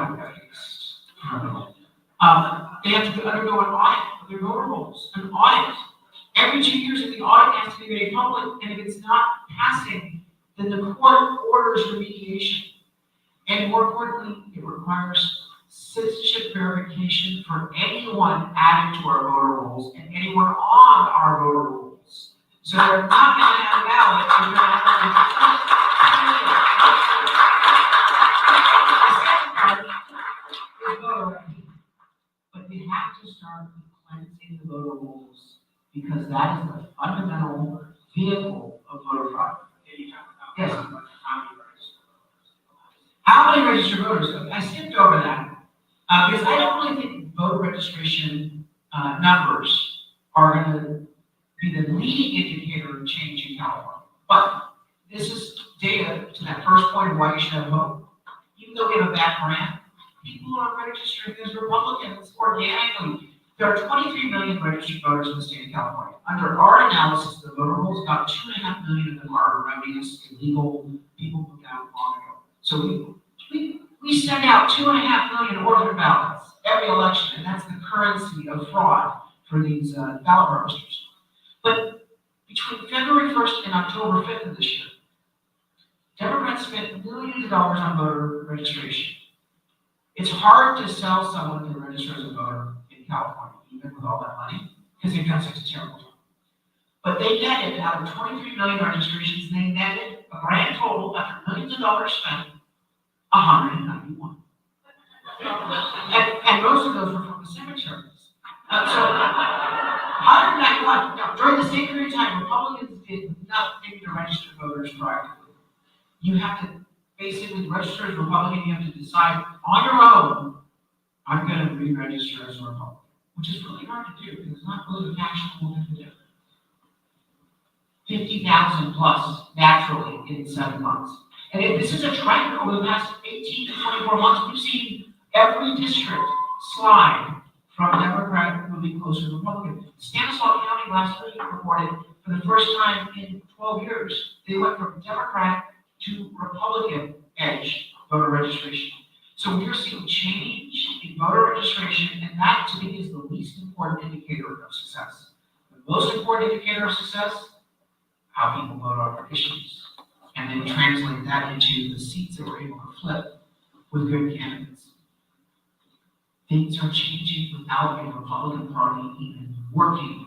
They have to undergo an audit of their voter rolls, an audit. Every 2 years, the audit has to be made public, and if it's not passing, then the court orders remediation. And more importantly, it requires citizenship verification for anyone added to our voter rolls and anyone on our voter rolls. So they're not going to have ballots, they're going to have voter ID. But they have to start cleansing the voter rolls because that is the fundamental vehicle of voter fraud. Yes. How many registered voters? I skipped over that because I don't really think voter registration numbers are going to be the leading indicator of change in California. But this is data to that first point of why you should have a vote. Even though we have a bad brand, people are registering as Republicans organically. There are 23 million registered voters in the state of California. Under our analysis of the voter rolls, about 2.5 million of them are erroneous, illegal, people moved out long ago. So we send out 2.5 million orphan ballots every election, and that's the currency of fraud for these ballot harvesters. But between February 1st and October 5th of this year, Democrats spent millions of dollars on voter registration. It's hard to sell someone to register as a voter in California, even with all that money, because they've done such a terrible job. But they netted, out of 23 million registrations, they netted a grand total, after millions of dollars spent, 191. And most of those were from the cemeteries. So 191. Now, during the same period of time, Republicans did nothing to register voters proactively. You have to basically register as a Republican. You have to decide on your own, I'm going to re-register as a Republican, which is really hard to do because it's not really a fashionable thing to do. 50,000 plus naturally in 7 months. And this is a trend over the past 18 to 24 months. We've seen every district slide from Democrat moving closer to Republican. Stanislaus County last week reported for the first time in 12 years, they went from Democrat to Republican edge voter registration. So we are seeing change in voter registration, and that to me is the least important indicator of success. The most important indicator of success, how people vote on petitions, and then translate that into the seats that we're able to flip with good candidates. Things are changing without a Republican Party even working.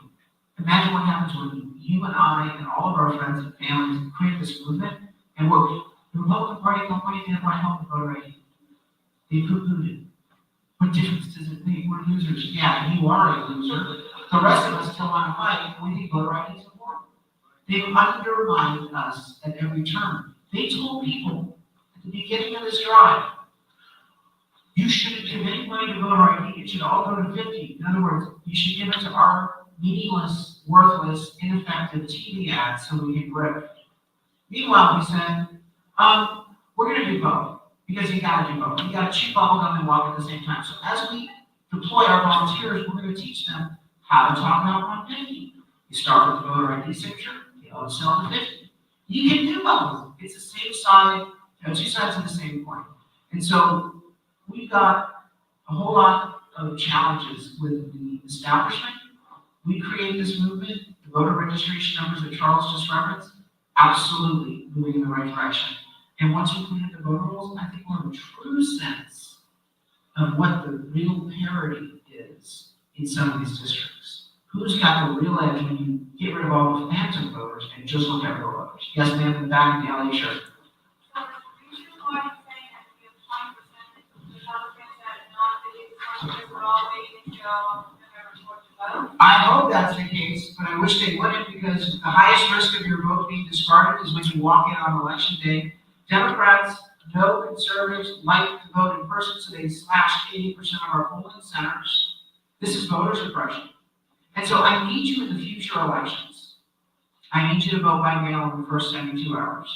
Imagine what happens when you you and I and all of our friends and families create this movement, and the Republican Party don't want anything about help with voter ID. They poo-pooed it. What difference does it make? We're losers. Yeah, you are a loser. The rest of us still want to fight, and we need voter ID support. They've undermined us at every turn. They told people at the beginning of this drive, you shouldn't give any money to voter ID. It should all go to 50. In other words, you should give it to our meaningless, worthless, ineffective TV ads so we can grip. Meanwhile, we said, we're going to do both because you got to do both. You got to chew bubblegum and walk at the same time. So as we deploy our volunteers, we're going to teach them how to talk about 150. You start with the voter ID signature, you upsell to 50. You can do both. It's the same side, two sides of the same coin. And so we've got a whole lot of challenges with the establishment. We created this movement, the voter registration numbers that Charles just referenced, absolutely moving in the right direction. And once we clean up the voter rolls, I think we'll have a true sense of what the real parity is in some of these districts. Who's got the real edge when you get rid of all the phantom voters and just look at real voters? Yes, ma'am, in the back of the alley, sure. I hope that's the case, but I wish they wouldn't, because the highest risk of your vote being discarded is when you walk in on election day. Democrats, no conservatives like to vote in person, so they slashed 80% of our polling centers. This is voter suppression. And so I need you in the future elections. I need you to vote by mail in the first 72 hours.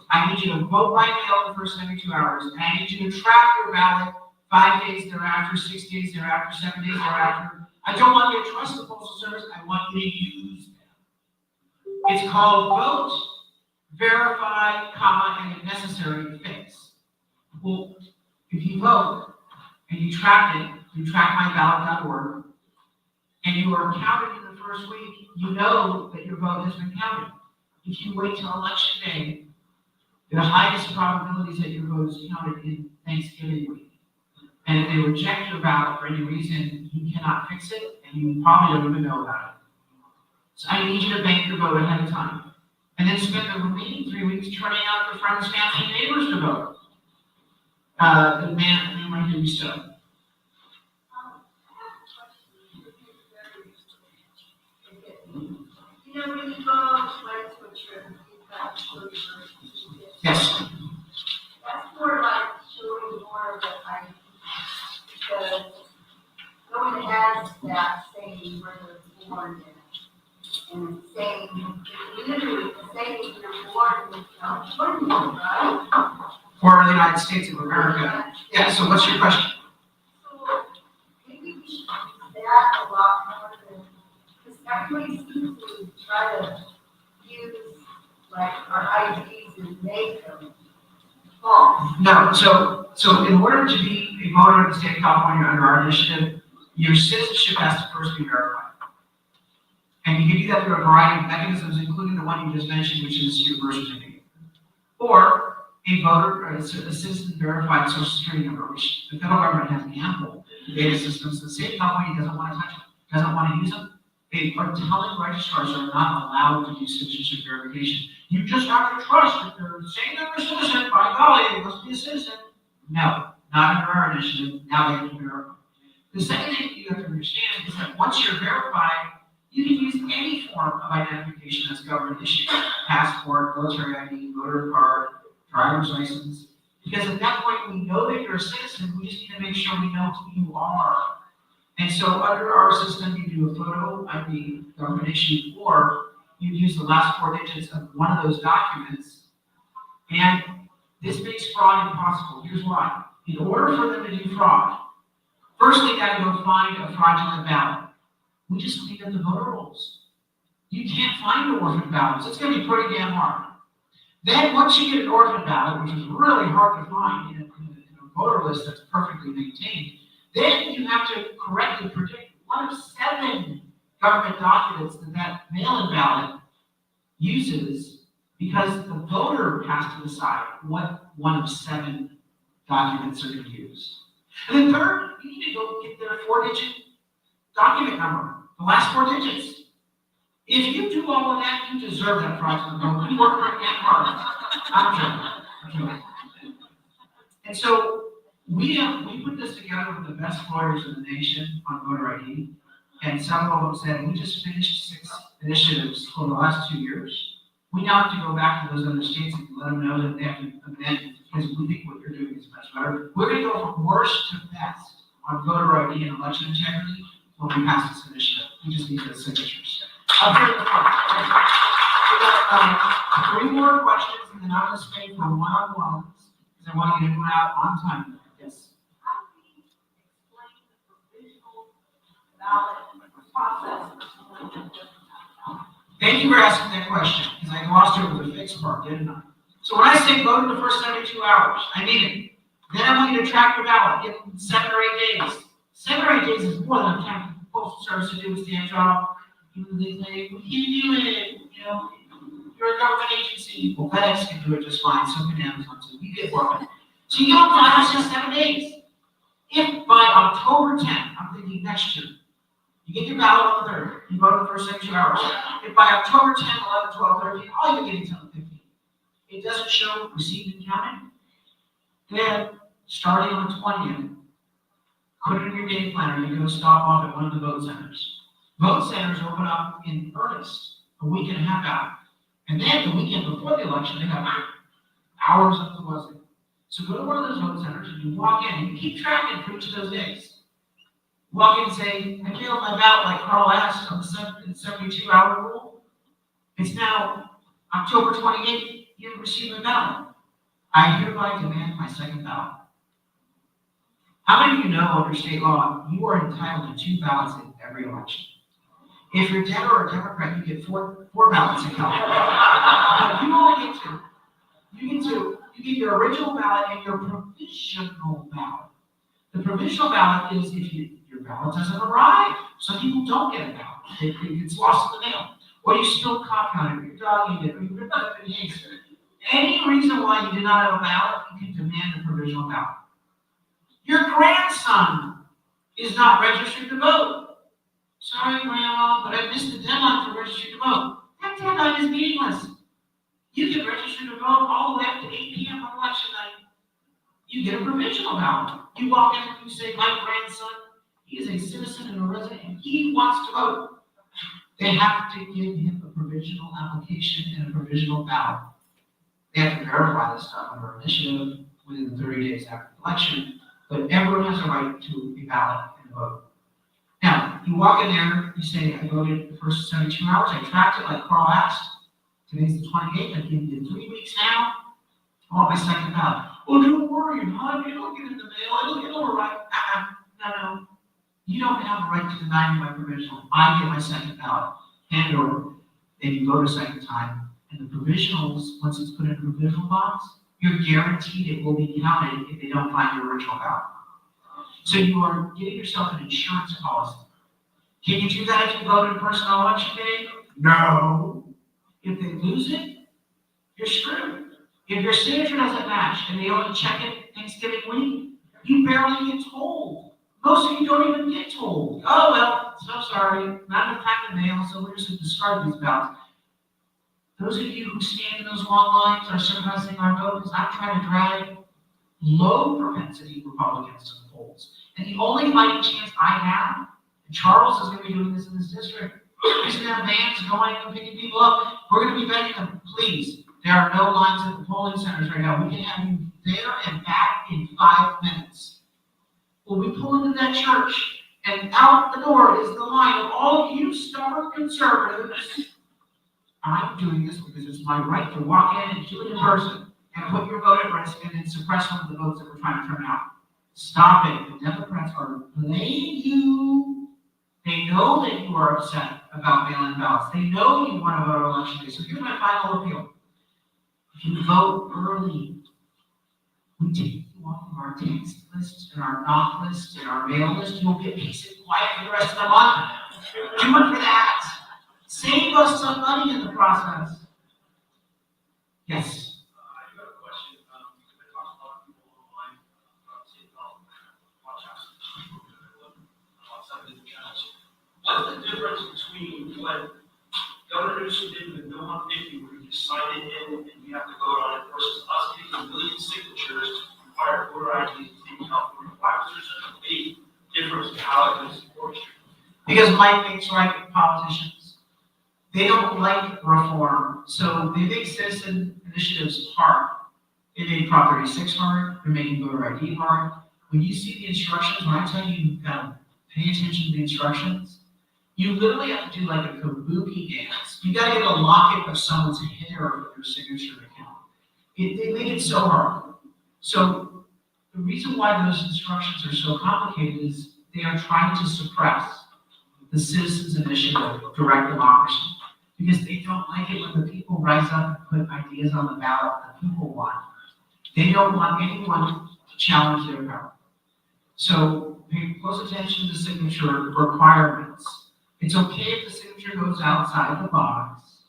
I need you to vote by mail in the first 72 hours, and I need you to track your ballot 5 days thereafter, 6 days thereafter, 7 days thereafter. I don't want you to trust the Postal Service, I want you to use them. It's called vote, verify, comma, and if necessary, fix. Well, if you vote and you track it, you trackmyballot.org, and you are counted in the first week, you know that your vote has been counted. If you wait till election day, the highest probabilities that your vote is counted in Thanksgiving week. And if they reject your ballot for any reason, you cannot fix it, and you probably don't even know about it. So I need you to bank your vote ahead of time. And then spend the remaining 3 weeks turning out your friends, family, and neighbors to vote. The man right here, you stood. You know, when you go to a trip, you've got children. Yes. That's more like showing more of the ID. Because no one has that saying where they're born in. And saying, literally, saying you're born in California, right? Or the United States of America. Yeah, so what's your question? So maybe we should use that a lot more than, because everybody seems to try to use like our IDs and make them false. No, so in order to be a voter in the state of California under our initiative, your citizenship has to first be verified. And you can do that through a variety of mechanisms, including the one you just mentioned, which is your birth certificate. Or a voter, a citizen verified social security number, which the federal government has ample data systems. The state of California doesn't want to touch them, doesn't want to use them. They are telling registrars are not allowed to do citizenship verification. You just have to trust that they're saying they're a citizen, by golly, they must be a citizen. No, not under our initiative, now they have to verify. The second thing you have to understand is that once you're verified, you can use any form of identification that's government issued. Passport, military ID, voter card, driver's license. Because at that point, we know that you're a citizen, we just need to make sure we know who you are. And so under our system, you do a photo ID, government issued, or you use the last 4 digits of one of those documents. And this makes fraud impossible. Here's why. In order for them to do fraud, first they got to go find a fraudulent ballot. We just cleaned up the voter rolls. You can't find orphan ballots. It's going to be pretty damn hard. Then once you get an orphan ballot, which is really hard to find in a voter list that's perfectly maintained, then you have to correctly predict one of 7 government documents that mail-in ballot uses, because the voter has to decide what one of 7 documents are going to use. And then third, you need to go get their 4-digit document number, the last 4 digits. If you do all of that, you deserve that fraudulent vote. You work for it hard. I'm joking. And so we put this together with the best lawyers in the nation on voter ID. And some of them said, we just finished 6 initiatives for the last 2 years. We now have to go back to those other states and let them know that they have to amend because we think what you're doing is much better. We're going to go from worst to best on voter ID and election integrity when we pass this initiative. We just need the signatures. Up here in the front. We got 3 more questions, and then I'm going to stay for one-on-ones because I want you to go out on time. Yes. How do we explain the provisional ballot process? Thank you for asking that question, because I glossed over the fixed part, didn't I? So when I say vote in the first 72 hours, I mean it. Then I want you to track your ballot, give them 7 or 8 days. 7 or 8 days is more than enough time for the Postal Service to do its damn job. They say, we can't do it, you're a government agency. Well, FedEx can do it just fine, so can Amazon, so you get working. So you don't have just 7 days. If by October 10th, I'm thinking next year, you get your ballot on the 3rd, you vote in the first 72 hours. If by October 10th, 11, 12, 13, all you're getting until the 15th, it doesn't show received and counted, then starting on the 20th, put it in your day planner, you go stop off at one of the vote centers. Vote centers open up in earnest a week and a half out. And then the weekend before the election, they have hours of the buzzing. So go to one of those vote centers and you walk in and you keep tracking for each of those days. Walk in and say, I mailed my ballot like Carl asked on the 72-hour rule. It's now October 28th, you haven't received my ballot. I hereby demand my second ballot. How many of you know under state law, you are entitled to 2 ballots in every election? If you're Dem or a Democrat, you get four ballots in California. You only get 2. You get 2. You get your original ballot and your provisional ballot. The provisional ballot is if your ballot doesn't arrive. Some people don't get a ballot. It gets lost in the mail. Or you spilled coffee on it, your dog ate it, or you ripped up an egg. Any reason why you did not have a ballot, you can demand a provisional ballot. Your grandson is not registered to vote. Sorry, Grandma, but I missed the deadline for registering to vote. That deadline is meaningless. You can register to vote all the way up to 8 p.m. on election night. You get a provisional ballot. You walk in and you say, my grandson, he is a citizen and a resident, and he wants to vote. They have to give him a provisional application and a provisional ballot. They have to verify this stuff under initiative within 30 days after the election, but everyone has a right to a ballot and a vote. Now, you walk in there, you say, I voted the first 72 hours, I tracked it like Carl asked. Today's the 28th, I've given you 3 weeks now. I want my second ballot. Oh, don't worry, hon, it'll get in the mail, it'll arrive. No. You don't have the right to deny me my provisional. I get my second ballot, hand it over, then you vote a second time. And the provisionals, once it's put in a provisional box, you're guaranteed it will be counted if they don't find your original ballot. So you are getting yourself an insurance policy. Can you do that if you vote in person on election day? No. If they lose it, you're screwed. If your signature doesn't match and they only check it Thanksgiving week, you barely get told. Most of you don't even get told. Oh, well, so sorry, not enough time to mail, so we're just going to discard these ballots. Those of you who stand in those long lines are surprising our vote because I'm trying to drag low propensity Republicans to the polls. And the only fighting chance I have, and Charles is going to be doing this in this district, is going to have vans going and picking people up. We're going to be begging them, please, there are no lines at the polling centers right now. We can have you there and back in 5 minutes. Well, we pull into that church, and out the door is the line of all of you stubborn conservatives. I'm doing this because it's my right to walk in and kill a person and put your vote at risk and then suppress one of the votes that we're trying to turn out. Stop it. The Democrats are playing you. They know that you are upset about mail-in ballots. They know you want to vote on election day. So here's my final appeal. If you vote early, we take you off of our text list and our knock list and our mail list. You'll get peace and quiet for the rest of the month. Do it for that. Save us some money in the process. Yes. I got a question. I talked to a lot of people online about City Hall, watch out, some of these channels. What's the difference between when I support you. Because Mike makes right with politicians. They don't like reform, so they make citizen initiatives hard. They make Prop 36 hard, they're making voter ID hard. When you see the instructions, when I tell you you've got to pay attention to the instructions, you literally have to do like a kabuki dance. You got to get a locket of someone's hair for your signature to count. They make it so hard. So the reason why those instructions are so complicated is they are trying to suppress the citizens' initiative, direct democracy, because they don't like it when the people rise up and put ideas on the ballot that people want. They don't want anyone to challenge their power. So pay close attention to signature requirements. It's okay if the signature goes outside the box.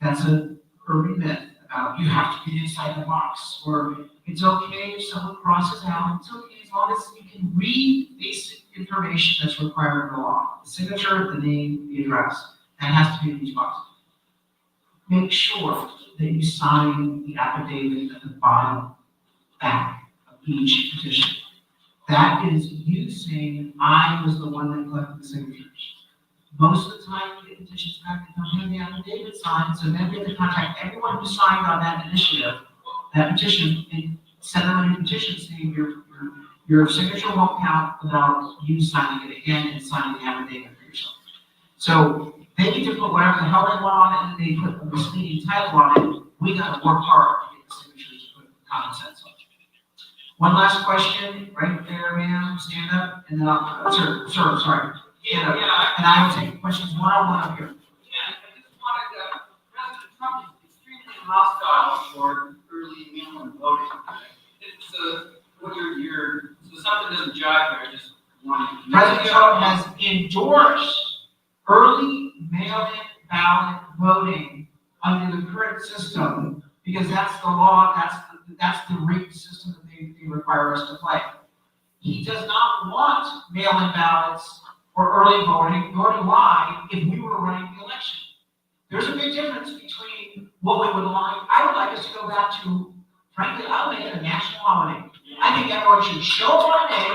That's a urban myth about you have to be inside the box. Or it's okay if someone crosses out. It's okay as long as you can read basic information that's required in the law. The signature, the name, the address. That has to be in each box. Make sure that you sign the affidavit at the bottom back of each petition. That is you saying, I was the one that collected the signatures. Most of the time, we get petitions back, they don't have the affidavit signed, so then we have to contact everyone who signed on that initiative, that petition, and send them a new petition saying your signature won't count without you signing it again and signing the affidavit for yourself. So they need to put whatever the hell they want on it, and they put a misleading title on it. We gotta work hard to get the signatures to put common sense on it. One last question, right there, ma'am, stand up, and then I'll, sir, sorry. Stand up. Yeah, And I will take questions one-on-one up here. yeah, I just wanted to, President Trump is extremely hostile toward early mail-in voting. It's, so something doesn't jive there, I just wanted to. President Trump has endorsed early mail-in ballot voting under the current system, because that's the law, that's the rigged system that they require us to play. He does not want mail-in ballots or early voting, nor do I, if we were running the election. There's a big difference between what we would like. I would like us to go back to, frankly, I would make it a national holiday. I think everyone should show up on a day.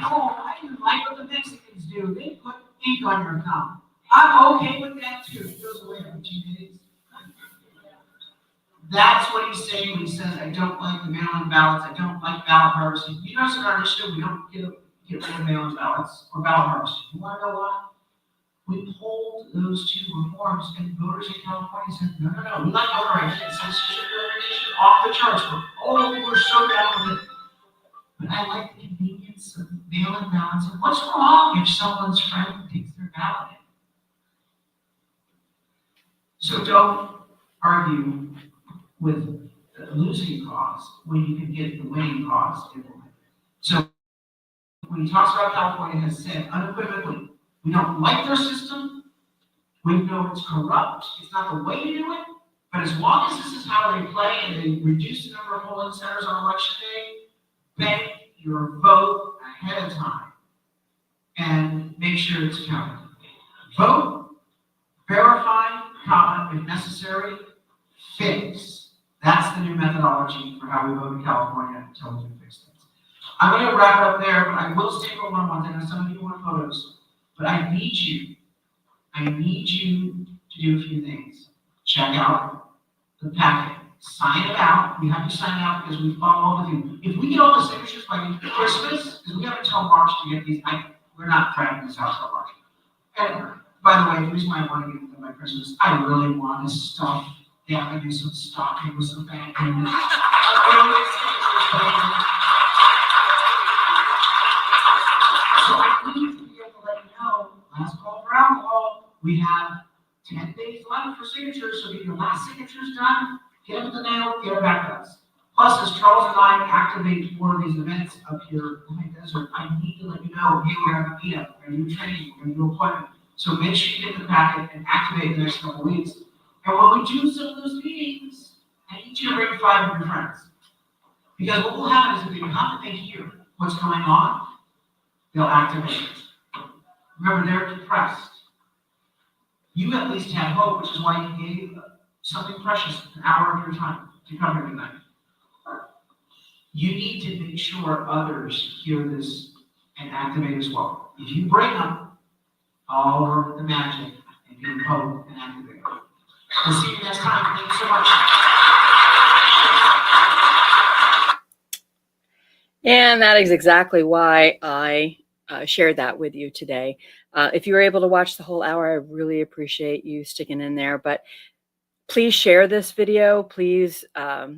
No, I didn't like what the Mexicans do. They put ink on your thumb. I'm okay with that too. It goes away after 2 days. That's what he's saying when he says, I don't like the mail-in ballots, I don't like ballot harvesting. You notice in our initiative, we don't get rid of mail-in ballots or ballot harvesting. You want to know why? We pulled those two reforms, and voters in California said, no, we like voter ID and censorship verification off the charts. We're so down with it. But I like the convenience of mail-in ballots. And what's wrong if someone's friend takes their ballot in? So don't argue with the losing cause when you can get the winning cause implemented. So when he talks about California, has said unequivocally, we don't like their system, we know it's corrupt, it's not the way to do it, but as long as this is how they play and they reduce the number of polling centers on election day, bank your vote ahead of time and make sure it's counted. Vote, verify, comment if necessary, fix. That's the new methodology for how we vote in California until we can fix things. I'm going to wrap it up there, but I will stay for one-on-ones. I know some of you want photos, but I need you to do a few things. Check out the packet. Sign it out. We have to sign it out because we follow up with you. If we get all the signatures by Christmas, because we have until March to get these, we're not dragging this out until March. And by the way, the reason why I want to get them by Christmas, I really want to stuff. Yeah, I'm gonna do some stocking with some bank payments. So I need to be able to let you know, last call for alcohol, we have 10 days left for signatures, so get your last signatures done, get them in the mail, get them back to us. Plus, as Charles and I activate one of these events up here in the desert, I need to let you know, hey, we're having a meetup, we're gonna do training, we're gonna do appointment. So make sure you get the packet and activate the next couple of weeks. And when we do some of those meetings, I need you to bring 5 of your friends. Because what will happen is if they come and they hear what's going on, they'll activate it. Remember, they're depressed. You at least have hope, which is why you gave something precious, an hour of your time to come here tonight. you need to make sure others hear this and activate as well. If you bring up all of the magic and you vote and activate. We'll see you next time. Thank you so much. And that is exactly why I shared that with you today. If you were able to watch the whole hour, I really appreciate you sticking in there. But please share this video. Please, as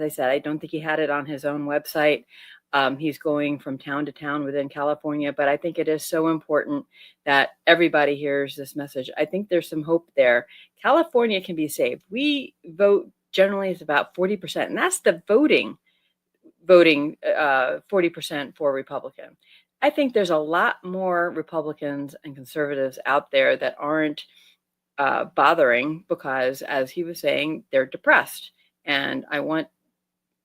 I said, I don't think he had it on his own website. He's going from town to town within California, but I think it is so important that everybody hears this message. I think there's some hope there. California can be saved. We vote generally it's about 40%, and that's the voting 40% for Republican. I think there's a lot more Republicans and conservatives out there that aren't bothering because, as he was saying, they're depressed. And I want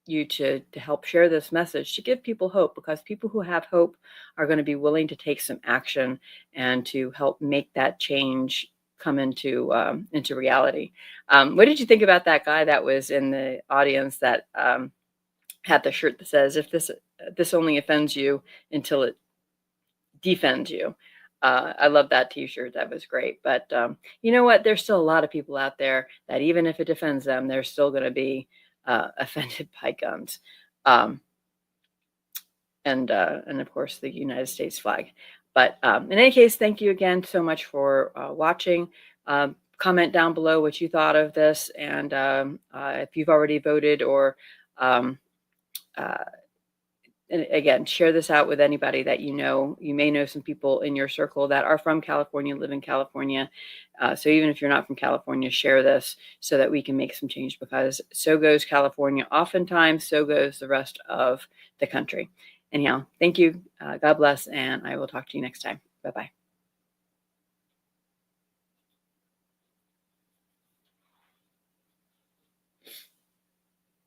you to help share this message to give people hope, because people who have hope are going to be willing to take some action and to help make that change come into reality. What did you think about that guy that was in the audience that had the shirt that says, "If this only offends you until it defends you"? I love that t-shirt. That was great. But you know what? There's still a lot of people out there that even if it defends them, they're still going to be offended by guns. And of course, the United States flag. But in any case, thank you again so much for watching. Comment down below what you thought of this. And if you've already voted, or and again, share this out with anybody that you know. You may know some people in your circle that are from California, live in California. So even if you're not from California, share this so that we can make some change, because so goes California. Oftentimes, so goes the rest of the country. Anyhow, thank you. God bless, and I will talk to you next time. Bye-bye.